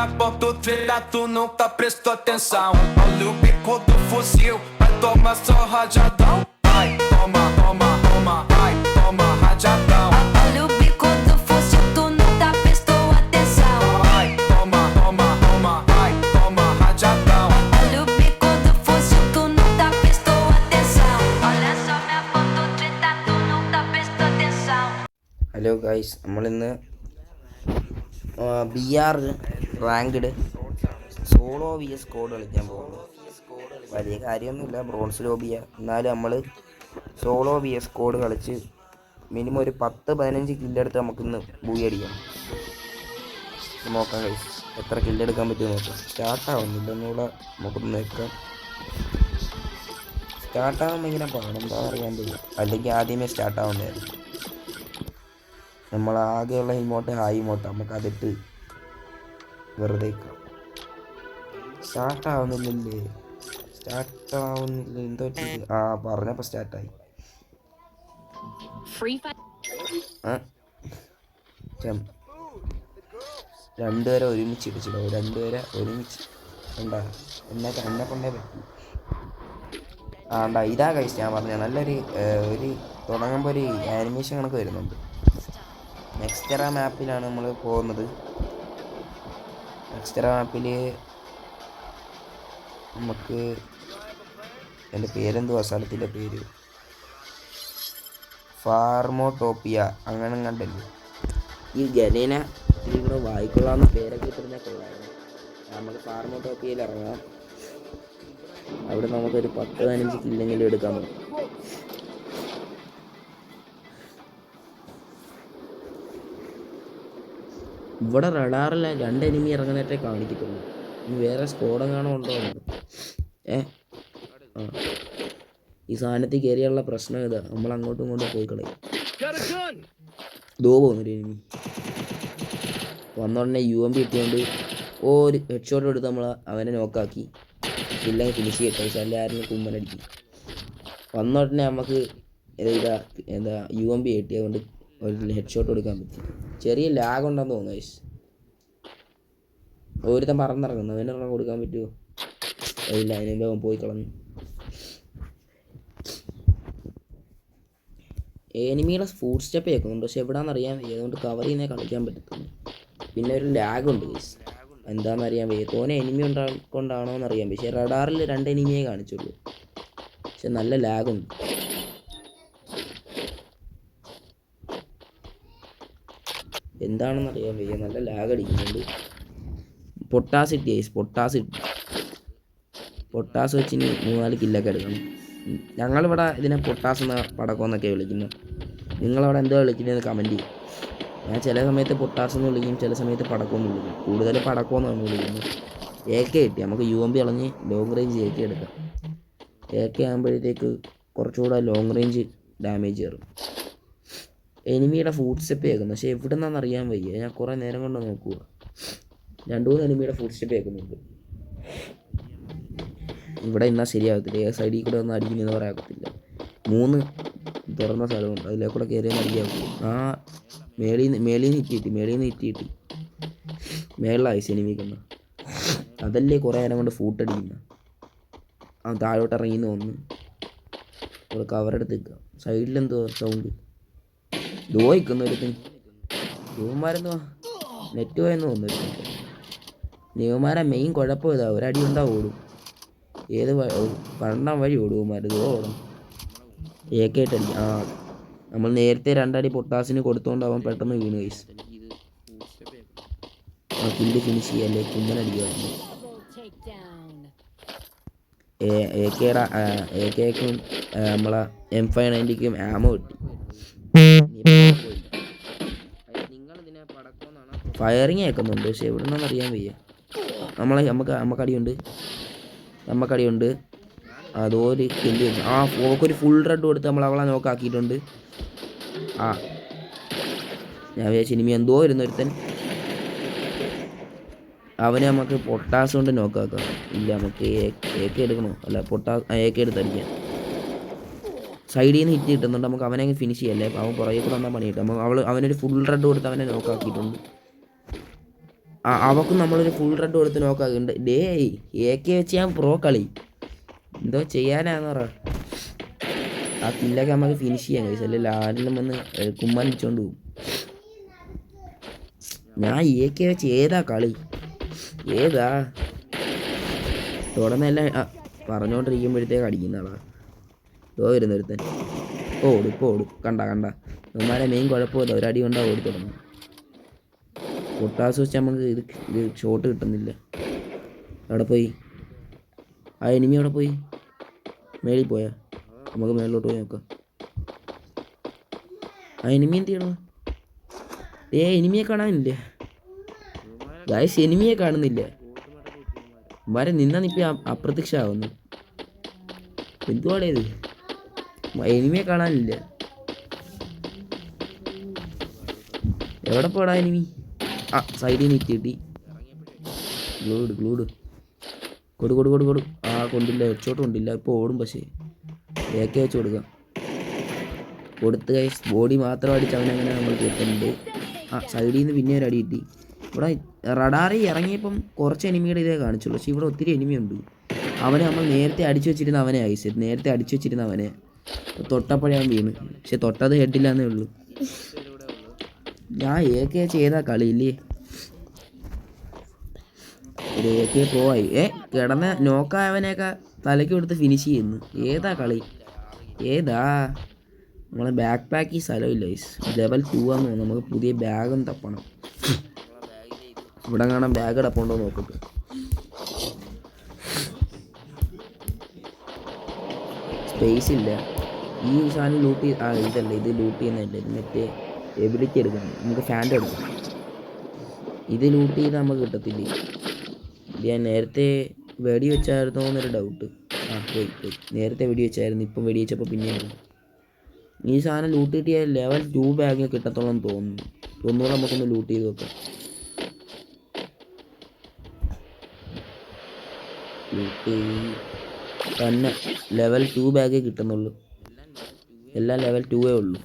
minha ponto treta, tu nunca prestou atenção. Olha o bico do fuzil, vai tomar só rajadão. Vai, toma, toma, toma, vai, toma rajadão. Olha o bico do fuzil, tu nunca prestou atenção. Vai, toma, toma, toma, vai, toma rajadão. Olha o bico do fuzil, tu nunca prestou atenção. Olha só minha ponto treta, tu nunca prestou atenção. Hello guys, നമ്മളിന്ന് BR ranked solo VS squad കളിക്കാൻ പോകുന്നു. വലിയ കാര്യമൊന്നുമില്ല, bronze ലോബിയ. എന്നാലും നമ്മൾ solo VS squad കളിച്ച് minimum ഒരു 10-15 കില്ലെടുത്ത് നമുക്കിന്ന് ബൂയി അടിക്കാം. നോക്കാം ഗൈസ്, എത്ര കില്ലെടുക്കാൻ പറ്റുമെന്ന് നോക്കാം. സ്റ്റാർട്ടാവുന്നില്ല എന്നുള്ള നമുക്കൊന്ന് നോക്കാം. സ്റ്റാർട്ടാകുമ്പോൾ ഇങ്ങനെ പാടെന്താ അറിയാൻ പറ്റില്ല, അല്ലെങ്കിൽ ആദ്യമേ സ്റ്റാർട്ടാവുന്നതായിരുന്നു. നമ്മളാകെയുള്ള ഇമോട്ട് ഹായ് ഇമോട്ട്, നമുക്കതിട്ട് വെറുതെ സ്റ്റാർട്ടാവുന്നില്ലേ എന്തോ പറഞ്ഞപ്പോൾ സ്റ്റാർട്ടായി. രണ്ടുപേരെ ഒരുമിച്ച് ഇടിച്ചിടോ, രണ്ടുപേരെ ഒരുമിച്ച് ഉണ്ടാ എന്നെ കൊണ്ടേ പറ്റി. ഇതാ കഴിച്ച് ഞാൻ പറഞ്ഞ നല്ലൊരു തുടങ്ങുമ്പോൾ ഒരു ആനിമേഷൻ കണക്ക് വരുന്നുണ്ട്. നെക്സ്റ്ററ മാപ്പിലാണ് നമ്മൾ പോകുന്നത്. നെക്സ്റ്ററ മാപ്പിൽ നമുക്ക് എൻ്റെ പേരെന്തുവാ, സ്ഥലത്തിൻ്റെ പേര് ഫാർമോട്ടോപ്പിയ അങ്ങനെ കണ്ടല്ലേ. ഈ ഗലേന ഇവിടെ വായിക്കൊള്ളാവുന്ന പേരൊക്കെ ഇട്ടിരുന്ന കൊള്ളായിരുന്നു. നമുക്ക് ഫാർമോട്ടോപ്പിയയിൽ ഇറങ്ങാം. അവിടെ നമുക്കൊരു 10-15 കില്ലെങ്കിലും എടുക്കാൻ പറ്റും. ഇവിടെ റഡാറിൽ 2 എനിമി ഇറങ്ങുന്നതായിട്ടേ കാണിക്കത്തുള്ളൂ. ഇനി വേറെ സ്കോഡെങ്ങാണോ ഉണ്ടോ? ഈ സാധനത്തിൽ കയറിയുള്ള പ്രശ്നം ഇതാ, നമ്മൾ അങ്ങോട്ടും ഇങ്ങോട്ടും പോയി കളയും. ദോ പോകുന്നൊരു എനിമി വന്നോടനെ UMP ഇട്ടുകൊണ്ട് ഒരു ഹെഡ് ഷോട്ട് എടുത്ത് നമ്മൾ അവനെ നോക്കാക്കി. ഇല്ലെങ്കിൽ ഫിനിഷ് ചെയ്യട്ടെ, പക്ഷെ എല്ലാവരും കുമ്മനടിക്കും. വന്നോടനെ നമുക്ക് UMP കിട്ടി, അതുകൊണ്ട് ഒരു ഹെഡ് ഷോട്ട് കൊടുക്കാൻ പറ്റും. ചെറിയ ലാഗ് ഉണ്ടെന്ന് തോന്നുന്നു ഗൈസ്. ഒരുത്തൻ പറന്നിറങ്ങുന്നു, അവനെണ്ണം കൊടുക്കാൻ പറ്റുമോ? ഇല്ല, അതിനെ അവൻ പോയി കളഞ്ഞു. എനിമിയുടെ ഫുഡ് സ്റ്റെപ്പ് കേൾക്കുന്നുണ്ട്, പക്ഷെ എവിടാന്നറിയാൻ വയ്യ. അതുകൊണ്ട് കവർ ചെയ്യുന്നേ കളിക്കാൻ പറ്റത്തുള്ളൂ. പിന്നെ ഒരു ലാഗുണ്ട് ഗൈസ്, എന്താണെന്നറിയാൻ വയ്യ. തോനെ എനിമി കൊണ്ടാണോ എന്നറിയാൻ. പക്ഷേ റഡാറിൽ 2 എനിമിയെ കാണിച്ചുള്ളൂ, പക്ഷെ നല്ല ലാഗുണ്ട്. എന്താണെന്ന് അറിയാൻ വയ്യ, നല്ല ലാഗ് അടിക്കുന്നുണ്ട്. പൊട്ടാസിറ്റി ഗൈസ്, പൊട്ടാസ് വെച്ച് ഇനി 3-4 കില്ലൊക്കെ എടുക്കണം. ഞങ്ങളിവിടെ ഇതിനെ പൊട്ടാസ് എന്ന പടക്കമെന്നൊക്കെ വിളിക്കുന്നു. നിങ്ങളവിടെ എന്തോ വിളിക്കുന്നതെന്ന് കമൻറ്റ് ചെയ്യും. ഞാൻ ചില സമയത്ത് പൊട്ടാസ് എന്ന് വിളിക്കും, ചില സമയത്ത് പടക്കമെന്ന് വിളിക്കും. കൂടുതൽ പടക്കമെന്നാണ് വിളിക്കുന്നത്. AK കിട്ടി, നമുക്ക് UMP കളഞ്ഞ് ലോങ് റേഞ്ച് AK എടുക്കാം. AK ആകുമ്പോഴത്തേക്ക് കുറച്ചുകൂടെ ലോങ് റേഞ്ച് ഡാമേജ് കയറും. എനിമിയുടെ ഫുഡ് സ്റ്റെപ്പ് കേൾക്കുന്നു, പക്ഷേ എവിടെ നിന്നാണെന്ന് അറിയാൻ വയ്യ. ഞാൻ കുറേ നേരം കൊണ്ട് നോക്കുക. 2-3 എനിമിയുടെ ഫുഡ് സ്റ്റെപ്പ് കേൾക്കുന്നുണ്ട്. ഇവിടെ ഇന്നാ ശരിയാകത്തില്ല. സൈഡിൽ കൂടെ ഒന്നും അടിക്കുന്നതെന്ന് പറയാകത്തില്ല. 3 തുറന്ന സ്ഥലമുണ്ട്, അതിലെ കൂടെ കയറിയാൽ അടിക്കാകത്തില്ല. മേളിൽ നിന്ന് ഹിറ്റ് മേളിലായി എനിമിക്കുന്ന. അതല്ലേ കുറേ നേരം കൊണ്ട് ഫൂട്ട് അടിക്കുന്ന. താഴോട്ട് ഇറങ്ങിന്ന് തോന്നുന്നു. ഇവിടെ കവറെടുത്ത് നിൽക്കുക. സൈഡിലെന്തോ സൗണ്ട് ദോഹിക്കുന്നൊരുത്തിന്. യുവന്മാരെന്തുവാ നെറ്റ് പോയെന്ന് തോന്നുന്നു. യുവന്മാരെ മെയിൻ കുഴപ്പം ഇതാ, ഒരടി ഉണ്ടാവും ഓടും. ഏത് പണ്ടാൻ വഴി ഓടും യുവന്മാർ. ദോ ഓടും AK ഇട്ടടി. നമ്മൾ നേരത്തെ 2 അടി പൊട്ടാസിന് കൊടുത്തോണ്ട് അവൻ പെട്ടെന്ന് വീണ് ഗൈസ്. കില്ല് ഫിനിഷ് ചെയ്യല്ലേ, കുമ്മനടിക്കുമായിരുന്നു. AKക്കും നമ്മളെ M590ക്കും ആമോ കിട്ടി. ഫയറിങ് കേൾക്കുന്നുണ്ട്, പക്ഷെ എവിടെ നിന്നാണെന്ന് അറിയാൻ വയ്യ. നമുക്കടിയുണ്ട്. അതൊരു കില്ല്. ഓക്കൊരു ഫുൾ റെഡ് കൊടുത്ത് നമ്മൾ അവളെ നോക്കാക്കിയിട്ടുണ്ട്. ഞാൻ വിചാരിച്ചു ഇനിമി എന്തോ ഇരുന്നൊരുത്തൻ. അവനെ നമുക്ക് പൊട്ടാസ് കൊണ്ട് നോക്കാക്കാം. ഇല്ല, നമുക്ക് AK എടുക്കണോ? അല്ല, AK എടുത്തടിക്കാം. സൈഡിൽ നിന്ന് ഹിറ്റ് കിട്ടുന്നുണ്ട്, നമുക്ക് അവനെ ഫിനിഷ് ചെയ്യല്ലേ. അവൻ പുറകെ കൂടെ വന്നാൽ പണി കിട്ടും. അവനൊരു ഫുൾ റെഡ് കൊടുത്ത് അവനെ നോക്കാക്കിയിട്ടുണ്ട്. അവക്കും നമ്മളൊരു ഫുൾ റെഡ് കൊടുത്ത് നോക്കാറുണ്ട്. ഡേയ് AK വെച്ച് ഞാൻ പ്രോ കളി എന്തോ ചെയ്യാനാന്ന് പറ. ആ കില്ലൊക്കെ നമുക്ക് ഫിനിഷ് ചെയ്യാൻ കഴിയും. അല്ലെങ്കിൽ ആരെങ്കിലും വന്ന് കുമ്മാൻ വെച്ചോണ്ട് പോകും. ഞാൻ AK വെച്ച് ഏതാ കളി ഏതാ തുടർന്നെല്ലാം പറഞ്ഞുകൊണ്ടിരിക്കുമ്പോഴത്തേക്ക് അടിക്കുന്ന ആളാ. വരുന്നൊരുത്തൻ ഓടും കണ്ട നമ്മളുടെ മെയിൻ കുഴപ്പമില്ല. ഒരടി കൊണ്ടാ ഓടി തുടങ്ങും. പൊട്ടാസ് വെച്ച് നമുക്ക് ഇത് ഷോട്ട് കിട്ടുന്നില്ല. അവിടെ പോയി ആ എനിമി അവിടെ പോയി മേളിൽ പോയാ നമുക്ക് മേളിലോട്ട് പോയി നോക്കാം. ആ എനിമി എന്ത് ചെയ്യണോ? എനിമിയെ കാണാനില്ലേ ഗായ്സ്? എനിമിയെ കാണുന്നില്ല. നിന്നിപ്പം അപ്രത്യക്ഷമാവുന്നു. എന്തുവാടേ ഇത്? എനിമിയെ കാണാനില്ല. എവിടെ പോടാ എനിമി? സൈഡിൽ നിന്ന് കിട്ടി. ഗ്ലൂഡ് കൊടു. കൊണ്ടില്ല, ഹെഡ്ഷോട്ട് കൊണ്ടില്ല. ഇപ്പോൾ ഓടും. പക്ഷേ AK വെച്ച് കൊടുക്കാം. കൊടുത്ത് ഗൈസ് ബോഡി മാത്രം അടിച്ച് അവനങ്ങനെ നമ്മൾ കിട്ടുന്നുണ്ട്. സൈഡിൽ നിന്ന് പിന്നെ ഒരു അടി കിട്ടി. ഇവിടെ റഡാറി ഇറങ്ങിയപ്പം കുറച്ച് എനിമിയുടെ ഇതേ കാണിച്ചുള്ളൂ. പക്ഷേ ഇവിടെ ഒത്തിരി എനിമിയുണ്ട്. അവനെ നമ്മൾ നേരത്തെ അടിച്ചു വെച്ചിരുന്ന അവനെ ഐസെറ്റ് നേരത്തെ അടിച്ചു വെച്ചിരുന്ന അവനെ തൊട്ടപ്പോഴാൻ വീണ്. പക്ഷെ തൊട്ടത് ഹെഡില്ലാന്നേ ഉള്ളൂ. ഞാൻ AK ചെയ്താ കളിയില്ലേ? ഒരു AK പോയി കിടന്ന നോക്കായവനെയൊക്കെ തലയ്ക്ക് കൊടുത്ത് ഫിനിഷ് ചെയ്യുന്നു. ഏതാ കളി ഏതാ? നമ്മളെ ബാക്ക് പാക്ക് ഈ സ്ഥലമില്ല. ലെവൽ 2 ആണെന്ന് തോന്നുന്നു. നമുക്ക് പുതിയ ബാഗും തപ്പണം. ഇവിടെ കാണാൻ ബാഗ് അടപ്പുണ്ടോ നോക്കട്ടെ. സ്പേസ് ഇല്ല. ഈ സാധനം ലൂട്ട് ഇതല്ല, ഇത് ലൂട്ട് ചെയ്യുന്നതല്ല. ഇത് മറ്റേ എബിലിറ്റി എടുക്കണം. നമുക്ക് ഫാൻ്റെ എടുക്കണം. ഇത് ലൂട്ട് ചെയ്താൽ നമുക്ക് കിട്ടത്തില്ലേ? ഞാൻ നേരത്തെ വെടി വെച്ചായിരുന്നോ എന്നൊരു ഡൗട്ട്. പോയി നേരത്തെ വെടി വെച്ചായിരുന്നു. ഇപ്പം വെടി വെച്ചപ്പോൾ പിന്നെയാണ്. ഈ സാധനം ലൂട്ട് കിട്ടിയാൽ ലെവൽ 2 ബാഗ് കിട്ടത്തോളം തോന്നുന്നു. ഒന്നുകൂടെ നമുക്കൊന്ന് ലൂട്ട് ചെയ്ത് വെക്കാം. ലൂട്ട് തന്നെ ലെവൽ 2 ബാഗേ കിട്ടുന്നുള്ളൂ. എല്ലാം ലെവൽ 2 ഉള്ളൂ.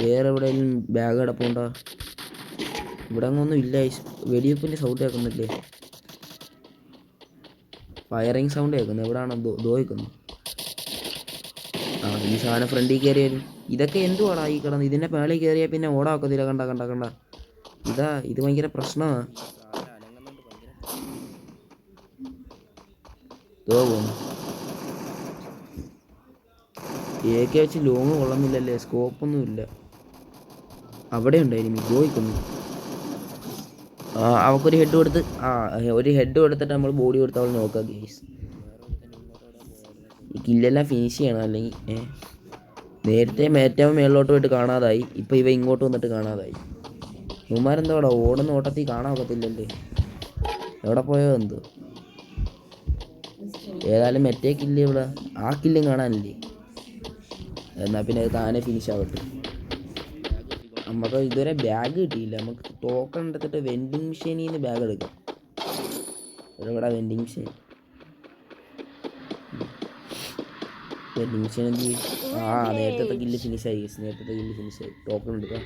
വേറെ എവിടെയെങ്കിലും ബാഗ് കിടപ്പുണ്ടോ? ഇവിടെ അങ്ങൊന്നും ഇല്ല. വെടിവെപ്പിൻ്റെ സൗണ്ട് കേൾക്കുന്നില്ലേ? ഫയറിങ് സൗണ്ട് കേൾക്കുന്നു. എവിടെയാണ് ദോഹിക്കുന്നു? ഈ സാധനം ഫ്രണ്ടിൽ കയറിയാലും ഇതൊക്കെ എന്തുവാടാ ഈ കിടന്ന്? ഇതിൻ്റെ മേളിൽ കയറിയാൽ പിന്നെ ഓടാക്കത്തില്ല. കണ്ട ഇത് ഭയങ്കര പ്രശ്നമാണ്. പോകുന്നു AK വെച്ച് ലോങ് കൊള്ളുന്നില്ലല്ലേ? സ്കോപ്പൊന്നും ഇല്ല. അവിടെ ഉണ്ടായിരുന്നു ദോഹിക്കുന്നു. അവക്കൊരു ഹെഡ് കൊടുത്ത് ഒരു ഹെഡ് കൊടുത്തിട്ട് നമ്മൾ ബോഡി കൊടുത്ത് അവൾ നോക്കാം. ഗേസ് ഈ കില്ലെല്ലാം ഫിനിഷ് ചെയ്യണം. അല്ലെങ്കിൽ നേരത്തെ ഏറ്റവും മേളിലോട്ട് പോയിട്ട് കാണാതായി. ഇപ്പം ഇവ ഇങ്ങോട്ട് വന്നിട്ട് കാണാതായി. ഇവന്മാരെന്താ അവിടെ ഓടുന്ന ഓട്ടത്തിൽ കാണാൻ ഒക്കത്തില്ലല്ലേ? എവിടെ പോയോ എന്തോ? ഏതായാലും മറ്റേ കില്ല് ഇവിടെ ആ കില്ലും കാണാനില്ലേ? എന്നാൽ പിന്നെ അത് താനെ ഫിനിഷ് ആവട്ടെ. നമുക്ക് ഇതുവരെ ബാഗ് കിട്ടിയില്ല. നമുക്ക് ടോക്കൺ എടുത്തിട്ട് വെൻഡിങ് മെഷീനിൽ നിന്ന് ബാഗ് എടുക്കാം. ഇവിടെ വെൻഡിങ് മെഷീൻ എന്ത് നേരത്തെ കില്ല് ഫിനിഷായി. ടോക്കൺ എടുക്കാം.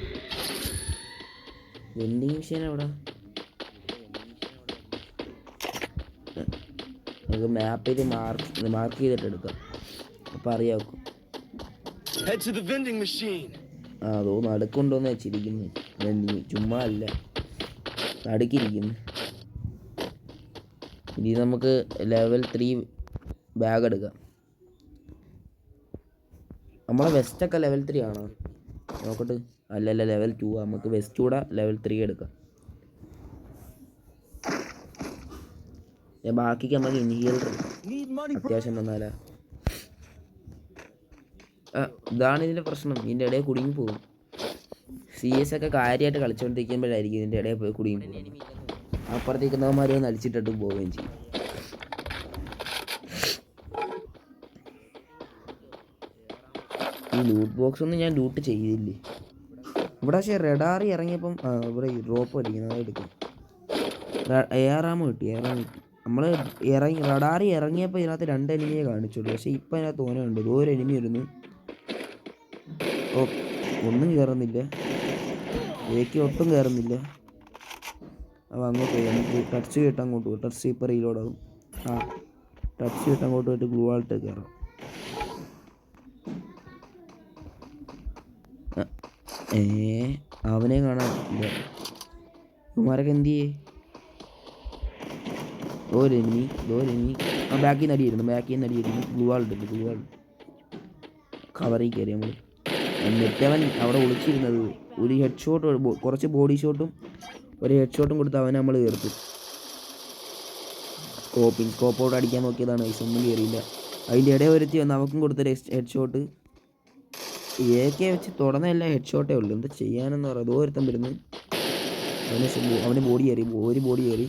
വെൻഡിങ് മെഷീൻ എവിടെ? നമുക്ക് മാപ്പ് ചെയ്ത് മാർക്ക് ചെയ്തിട്ട് എടുക്കാം. അപ്പം അറിയാക്കും. അതോ നടുക്കുണ്ടോന്ന് വെച്ചിരിക്കുന്നു. വെൻഡിങ് ചുമ്മാ അല്ല, നടുക്കിരിക്കുന്നു. ഇനി നമുക്ക് ലെവൽ 3 ബാഗ് എടുക്കാം. നമ്മളെ വെസ്റ്റൊക്കെ ലെവൽ 3 ആണോ നോക്കട്ടെ? അല്ലല്ല, ലെവൽ 2. നമുക്ക് വെസ്റ്റ് കൂടെ ലെവൽ 3 എടുക്കാം. ബാക്കിക്ക് നമുക്ക് ഇൻഹീലർ അത്യാവശ്യം വന്നാലാ. ഇതാണ് ഇതിൻ്റെ പ്രശ്നം. ഇതിൻ്റെ ഇടയിൽ കുടുങ്ങി പോകും. CS ഒക്കെ കാര്യമായിട്ട് കളിച്ചുകൊണ്ടിരിക്കുമ്പോഴായിരിക്കും ഇതിൻ്റെ ഇടയിൽ പോയി കുടുങ്ങി പോകും. അപ്പുറത്തേക്കുന്നവന്മാർ വന്ന് അടിച്ചിട്ടിട്ട് പോവുകയും ചെയ്യും. ഈ ലൂട്ട് ബോക്സ് ഒന്നും ഞാൻ ലൂട്ട് ചെയ്തില്ലേ ഇവിടെ. പക്ഷേ റഡാറി ഇറങ്ങിയപ്പം ഇവിടെ ഡ്രോപ്പ് അടിക്കുന്നത് അതെടുക്കും. AR-AMO കിട്ടി. നമ്മൾ റഡാറി ഇറങ്ങിയപ്പോൾ ഇതിനകത്ത് 2 എനിമിയെ കാണിച്ചുള്ളൂ. പക്ഷേ ഇപ്പം അതിനകത്ത് തോന്നുന്നുണ്ട്. ഒരു എനിമി വരുന്നു. ഒന്നും കയറുന്നില്ല. AK ഒട്ടും കയറുന്നില്ല. അപ്പോൾ അങ്ങോട്ട് പോയി നമുക്ക് ടച്ച് കിട്ടാൻ അങ്ങോട്ട് പോകും. ടച്ച് ഇപ്പോൾ റീലോഡാകും. ടച്ച് കിട്ടാൻ അങ്ങോട്ട് പോയിട്ട് ഗ്ലൂ ആൾട്ട് കയറാം. അവനെ കാണാനില്ല. ഇവന്മാരൊക്കെ എന്ത് ചെയ്യേ? ദോരെനിമി ബാക്കിൽ നിന്ന് അടിയിരുന്നു. ഗ്ലൂ ആൾട്ട് കവറിൽ കയറി നമ്മൾ. എന്നിട്ടവൻ അവിടെ ഒളിച്ചിരുന്നത് ഒരു ഹെഡ് ഷോട്ട്, കുറച്ച് ബോഡി ഷോട്ടും ഒരു ഹെഡ് ഷോട്ടും കൊടുത്ത് അവനെ നമ്മൾ കയർത്തു. സ്കോപ്പോട്ട് അടിക്കാൻ നോക്കിയതാണ്. ഒന്നും കയറിയില്ല. അതിൻ്റെ ഇടയിൽ ഒരുത്തി വന്ന് അവക്കും കൊടുത്തൊരു ഹെഡ് ഷോട്ട്. AK വെച്ച് തുടർന്നെല്ലാം ഹെഡ് ഷോട്ടേ ഉള്ളൂ. എന്താ ചെയ്യാനെന്ന് പറയാം. ദൂരത്തം വരുന്നു. അവന് ബോഡി കയറി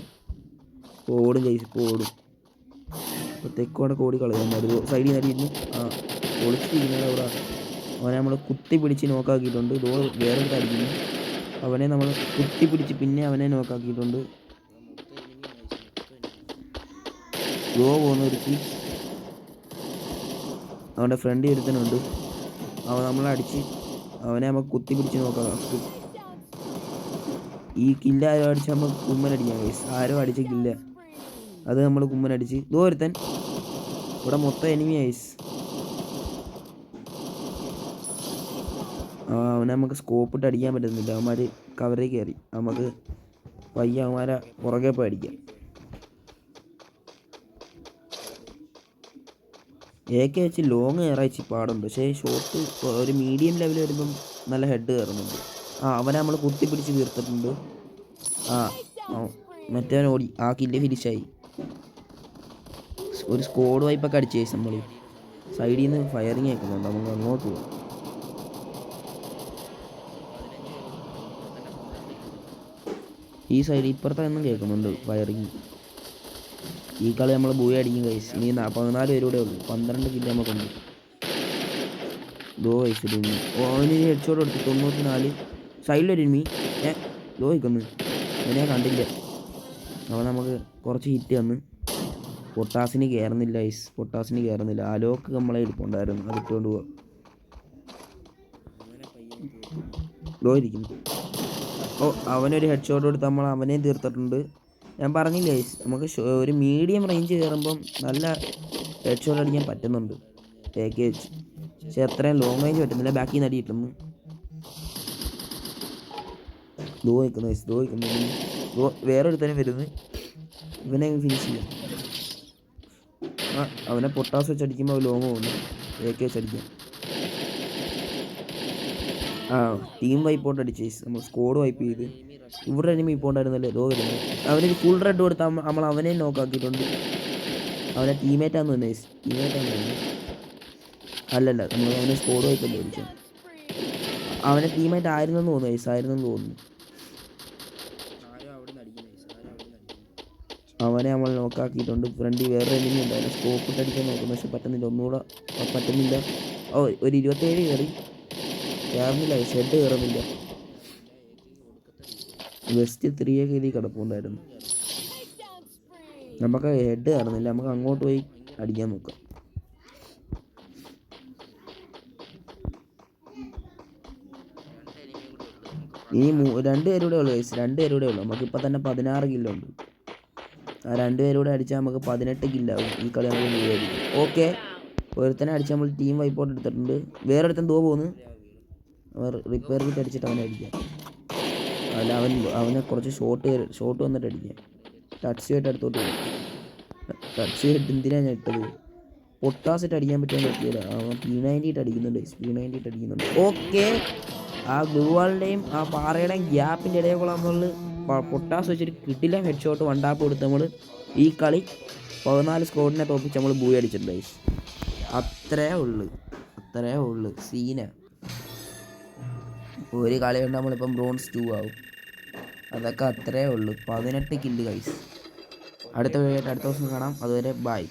ഓടും കൈസ്. ഇപ്പോൾ ഓടും. അപ്പോൾ തെക്കോടൊക്കെ ഓടി കളയാൻ സൈഡിൽ നിന്ന് അടിയിരുന്നു. ഒളിച്ചിരിക്കുന്നത് അവിടെ. അവനെ നമ്മൾ കുത്തി പിടിച്ച് നോക്കാക്കിയിട്ടുണ്ട്. വേറെ അടിക്കുന്നു. അവനെ നമ്മൾ കുത്തി പിടിച്ച് പിന്നെ അവനെ നോക്കാക്കിയിട്ടുണ്ട്. പോകുന്ന ഒരുത്തി അവൻ്റെ ഫ്രണ്ട് ഒരുത്തനുണ്ട്. അവൻ നമ്മളെ അടിച്ച് അവനെ നമുക്ക് കുത്തി പിടിച്ച് നോക്കാം. ഈ കില്ല ആരോ അടിച്ച് നമ്മൾ കുമ്മനടിക്കാം ഗൈസ്. ആരോ അടിച്ച കില്ല അത് നമ്മൾ കുമ്മനടിച്ച്. ഒരുത്തൻ ഇവിടെ മൊത്തം എനിമി ഗൈസ്. അവനെ നമുക്ക് സ്കോപ്പിട്ട് അടിക്കാൻ പറ്റുന്നില്ല. അവന്മാർ കവറിൽ കയറി. നമുക്ക് പയ്യ അവന്മാരെ പുറകെ പോയി അടിക്കാം. AK വെച്ച് ലോങ് കയറാച്ച് പാടുണ്ട്. പക്ഷേ ഷോട്ട് ഒരു മീഡിയം ലെവൽ വരുമ്പം നല്ല ഹെഡ് കയറുന്നുണ്ട്. അവനെ നമ്മൾ കുത്തി പിടിച്ച് തീർത്തിട്ടുണ്ട്. മറ്റവൻ ഓടി. കില്ല് ഫിനിഷായി. ഒരു സ്ക്വാഡ് വൈപ്പൊക്കെ അടിച്ചു നമ്മൾ. സൈഡിൽ നിന്ന് ഫയറിങ് കേൾക്കുന്നുണ്ട്. നമുക്ക് അങ്ങോട്ട് പോകാം. ഈ സൈഡ് ഇപ്പുറത്തെ ഒന്നും കേൾക്കുന്നുണ്ട് ഫയറിങ്. ഈ കളി നമ്മൾ ബൂയ അടിക്കും കൈസ്. ഇനി 14 പേരൂടെ ഉള്ളൂ. 12 കില്ല് നമുക്കുണ്ട്. വയസ്സിൽ അവന് ഹെഡ് ഷോട്ട് എടുത്തു. 94. സൈഡിലൊരുമി നിൽക്കുന്നു. അവനെ കണ്ടില്ല. അവൻ നമുക്ക് കുറച്ച് ഹിറ്റ് തന്ന്. പൊട്ടാസിന് കയറുന്നില്ല. ആലോക്ക് നമ്മളെ ഇരിപ്പുണ്ടായിരുന്നു. അത് ഇട്ടുകൊണ്ട് പോവാം. ഇരിക്കുന്നു. അവനൊരു ഹെഡ് ഷോട്ട് എടുത്ത് നമ്മൾ അവനെ തീർത്തിട്ടുണ്ട്. ഞാൻ പറഞ്ഞില്ലേ നമുക്ക് ഒരു മീഡിയം റേഞ്ച് കയറുമ്പം നല്ല ഹെഡ് ഷോട്ട് അടിക്കാൻ പറ്റുന്നുണ്ട് AK വെച്ച്. പക്ഷെ അത്രയും ലോങ് റേഞ്ച് പറ്റുന്നില്ല. ബാക്കിൽ നിന്ന് അടി കിട്ടുന്നു. വേറൊരുത്തനും വരുന്നു. ഇവനെ ഫിനിഷ് ചെയ്യാം. അവനെ പൊട്ടാസ് വെച്ച് അടിക്കുമ്പോൾ ലോങ് പോകുന്നു. AK വെച്ച് അടിക്കാം. ടീം വൈപ്പോട്ട് അടിച്ച് നമ്മൾ സ്കോഡ് വൈപ്പ് ചെയ്ത്. ഇവിടെ എനിമി ഇപ്പോണ്ടായിരുന്നല്ലേ. വരുന്നു. അവനൊരു ഫുൾ റെഡ് കൊടുത്ത് നമ്മൾ അവനെ നോക്കാക്കിയിട്ടുണ്ട്. അവനെ ടീമേറ്റാന്ന് തന്നെ. അല്ലല്ല, നമ്മൾ അവനെ സ്കോഡ് വൈപ്പല്ലേ അടിച്ചത്. അവനെ ടീമേറ്റ് ആയിരുന്നെന്ന് തോന്നുന്നു. അവനെ നമ്മൾ നോക്കാക്കിയിട്ടുണ്ട്. ഫ്രണ്ടിൽ വേറെ എനിമി ഉണ്ടായിരുന്നു. സ്കോപ്പ് ഇട്ട് അടിക്കാൻ നോക്കുന്നു. പക്ഷെ പറ്റുന്നില്ല. പറ്റുന്നില്ല. ഒരു 27 കയറി. കയറുന്നില്ല. ഷെഡ് കയറുന്നില്ല. വെസ്റ്റ് 3 കയറി കിടപ്പുണ്ടായിരുന്നു. നമുക്ക് ഹെഡ് കയറുന്നില്ല. നമുക്ക് അങ്ങോട്ട് പോയി അടിക്കാൻ നോക്കാം. ഇനി 2 പേരൂടെ ഉള്ളു. 2 പേരൂടെ ഉള്ളു. നമുക്കിപ്പോൾ തന്നെ 16 കില്ലുണ്ട്. 2 പേരൂടെ അടിച്ചാൽ നമുക്ക് 18 കില്ലാവും. ഈ കളി നമുക്ക് മുഴുവനായിരിക്കും. ഓക്കെ, ഒരുത്തനെ അടിച്ച് നമ്മൾ ടീം വൈപ്പോട്ട് എടുത്തിട്ടുണ്ട്. വേറൊരുത്തൻ പോകുന്നു. റിപ്പയർ കിറ്റ് അടിച്ചിട്ട് അവനെ അടിക്കാം. അല്ല, അവനെ കുറച്ച് ഷോട്ട് വന്നിട്ട് അടിക്കാം. ടച്ച് ആയിട്ട് അടുത്തോട്ട് പോകും. ടച്ച് ചെയ്തിട്ട് എന്തിനാണ് ഞാൻ ഇട്ടത്? പൊട്ടാസിട്ട് അടിക്കാൻ പറ്റുമെന്ന് പറ്റിയില്ല. അവൻ P90 ഇട്ട് അടിക്കുന്നുണ്ട്. ഓക്കെ, ആ ഗ്ലൂവാളിൻ്റെയും ആ പാറയുടെയും ഗ്യാപ്പിൻ്റെ ഇടയിൽ നമ്മൾ പൊട്ടാസ് വെച്ചിട്ട് കിട്ടില്ല. ഹെഡ് ഷോട്ട് 1 ടാപ്പ് കൊടുത്ത് നമ്മൾ ഈ കളി 14 സ്കോഡിനെ തോപ്പിച്ച് നമ്മൾ ബൂയി അടിച്ചിട്ടുണ്ട്. അത്രേ ഉള്ളു സീന. ഒരു കളി കൊണ്ട് നമ്മളിപ്പം ബ്രോൺസ് 2 ആവും. അതൊക്കെ അത്രേ ഉള്ളു. 18 കില്ല് ഗൈസ്. അടുത്ത വീഡിയോ ആയിട്ട് അടുത്ത ദിവസം കാണാം. അതുവരെ ബൈ.